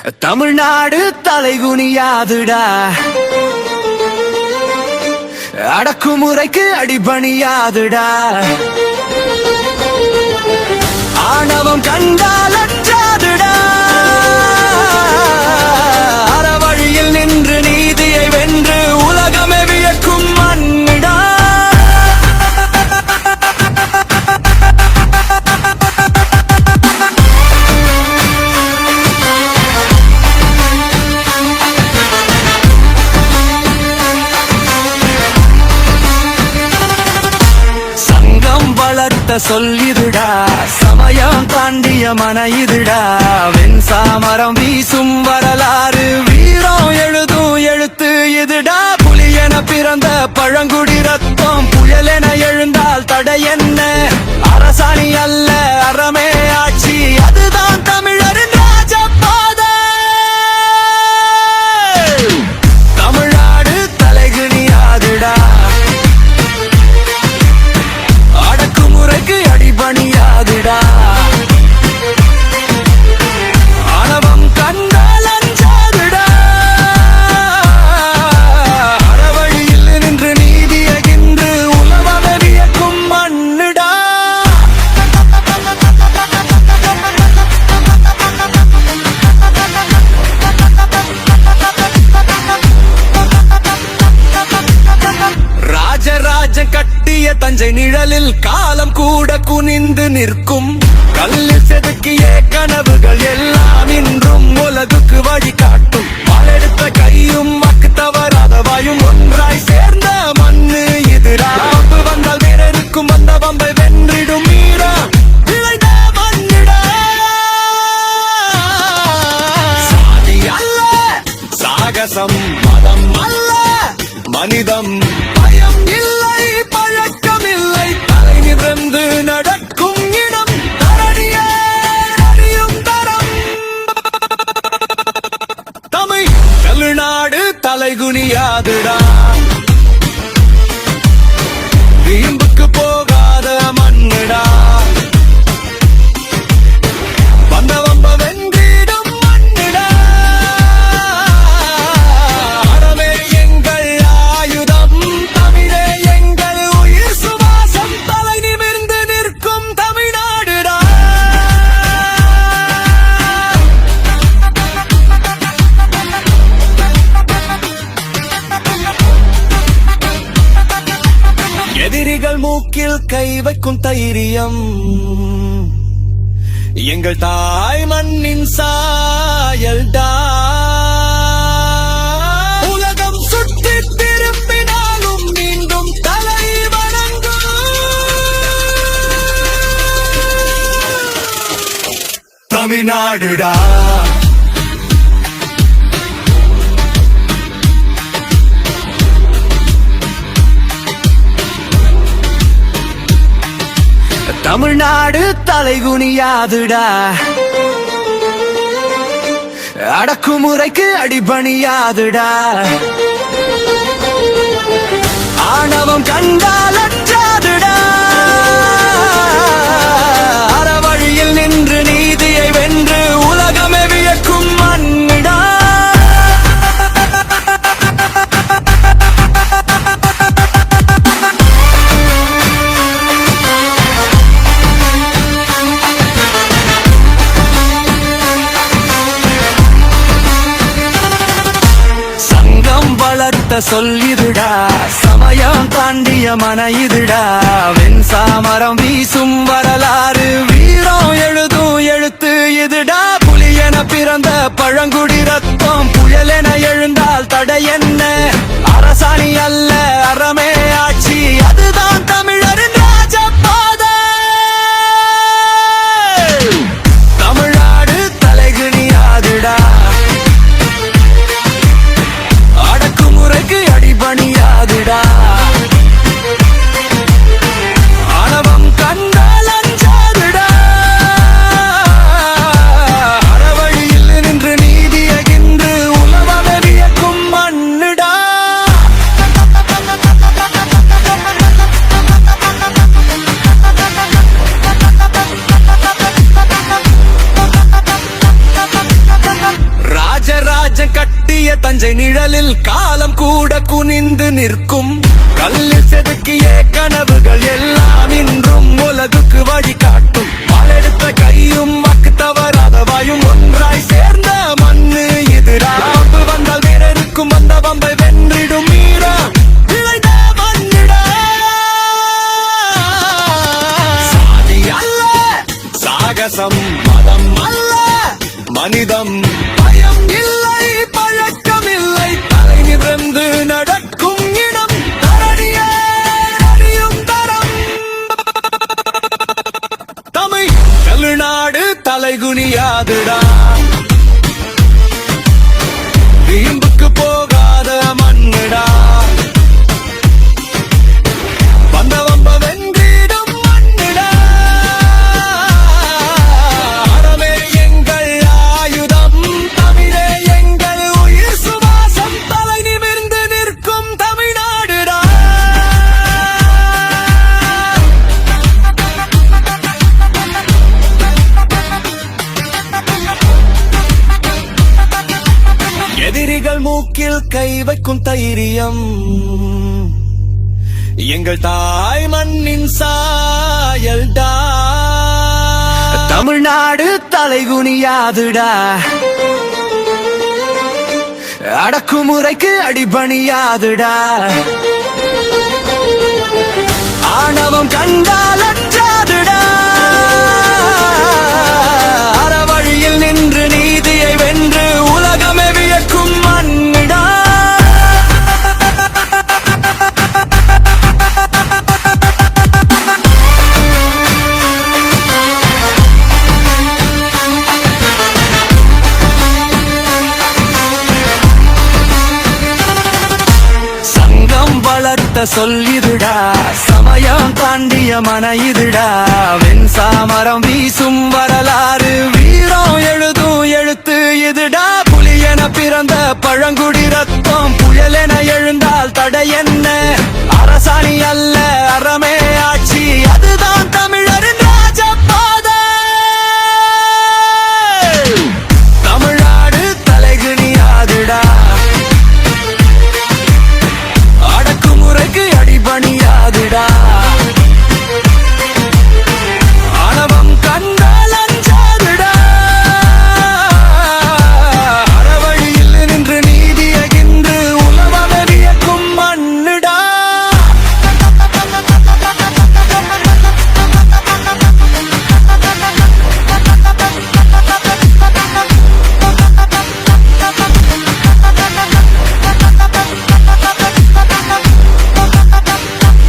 தமிழ்நாடு தலைகுனியாதுடா, அடக்குமுறைக்கு அடிபணியாதுடா. ஆணவம் கண்டால் அஞ்சாதுடா, அறவழியில் நின்று நீதியை வென்று உலகமே வியக்கும் மண்ணிடா. சொல்லிதுடா, சமயம் தாண்டிய மன இதுடா. வெண்சாமரம் வீசும் வரலாறு, வீரம் எழுதும் எழுத்து இதுடா. புலி என பிறந்த பழங்குடி ரத்தம், புயல் என எழுந்தால் தடை என்ன? அரசாணி அல்ல அறமே ஆட்சி, அதுதான் தமிழரின் ராஜபாதை. தமிழ்நாடு தலைகுனியாதுடா, அடக்குமுறைக்கு அடிபணியாதுடா. ஆணவம் கண்டால் அஞ்சாதுடா, அறவழியில் நின்று நீதியகின்று உலகம் வியக்கும் மண்ணுடா. ராஜராஜன் கட்டிய தஞ்சை நிழலில் காலம் கூட குனிந்து நிற்கும். கல்லில் செதுக்கிய கனவுகள் எல்லாம் இன்றும் உலகுக்கு வழிகாட்டும். பாலெடுத்த கையும் மக்கு தவறாத வாயும் ஒன்றாய் சேர்ந்த மண்ணு இதுடா. வம்பு வந்தால் வீரருக்கும் வந்த வம்பை வென்றிடும் மீரா விளைந்த மண்ணிடா. சாதி அல்ல சாகசம், மதம் அல்ல மனிதம், பயம் இல்லை பழக்கம் இல்லை, தலை நிமிர்ந்து நடக்கும் இடம் தரணியே அறியும் தரம். தமிழ்நாடு தலைகுனியாதுடா, வீம்புக்கு போகாத மண்ணுடா. வந்த வம்ப வென்றிடும் மண்ணுடா. அறவே எங்கள் ஆயுதம், தமிழே எங்கள் உயிர் சுவாசம், தலை நிமிர்ந்து நிற்கும் தமிழ்நாடுடா. எதிரிகள் மூக்கில் கை வைக்கும் தைரியம், எங்கள் தாய் மண்ணின் சாயல்டா. உலகம் சுற்றி திரும்பினாலும் மீண்டும் தலை வணங்கும் தமிழ்நாடுடா. தமிழ்நாடு தலைகுனியாதுடா, அடக்குமுறைக்கு அடிபணியாதுடா. ஆணவம் கண்டால் அஞ்சாதுடா, அறவழியில் நின்று நீதியை வென்று உலகமே வியக்கும் மண்ணிடா. சொல்லிதுடா, சமயம் தாண்டிய மன இதுடா. வெண்சாமரம் வீசும் வரலாறு, வீரம் எழுதும் எழுத்து இதுடா. புலி என பிறந்த பழங்குடி ரத்தம், புயல் என எழுந்தால் தடை என்ன? அரசாணி அல்ல அறமே ஆட்சி, அதுதான் தமிழரின் ராஜபாதை. தமிழ்நாடு தலைகுனியாதுடா, அடக்குமுறைக்கு அடிபணியாதுடா. ஆணவம் கண்டால் அஞ்சாதுடா, அறவழியில் நின்று நீதியகின்று உலகம் வியக்கும் மண்ணுடா. தஞ்சை நிழலில் காலம் கூட குனிந்து நிற்கும் கல்லில் செதுக்கிய கனவுகள் எல்லாம் இன்றும் உலகுக்கு வழிகாட்டும் பாலெடுத்த கையும் வாக்கு தவறாத வாயும் ஒன்றாய் சேர்ந்த மண்ணு இதுடா அம்பு வந்தால் வீரருக்கும் வந்த வம்பை வென்றிடும் மீரா இழைந்த மண்ணிடா சாதி அல்ல சாகசம் மதம் அல்ல மனிதம் பயம் இல்லை பழக்கம் இல்லை தலை நிமிர்ந்து நடக்கும் இடம் தரணியே அறியும் தரம் தமிழ்நாடு தலைகுனியாதுடா வீம்புக்கு போகாத மண்ணுடா வந்தவம்ப வென்றிடும் மண்ணுடா அறமே எங்கள் ஆயுதம் தமிழே எங்கள் உயிர் சுவாசம் தலை நிமிர்ந்து நிற்கும் தமிழ்நாடுடா எதிரிகள் மூக்கில் கை வைக்கும் தைரியம் எங்கள் தாய் மண்ணின் சாயல்டா தமிழ்நாடு தலைகுனியாதுடா அடக்குமுறைக்கு அடிபணியாதுடா ஆணவம் கண்டால் அஞ்சாதுடா அறவழியில் நின்று நீதியை வென்று உலகமே வியக்கும் மண்ணிடா சங்கம் வளர்த்த சொல்லிதுடா சமயம் தாண்டிய மன இதுடா வெண்சாமரம் வீசும் வரலாறு வீரம் எழுதும் எழுத்து இதுடா புலியென பிறந்த பழங்குடி ரத்தம் புயலென எழுந்தால் தடை என்ன அரசாணி அல்ல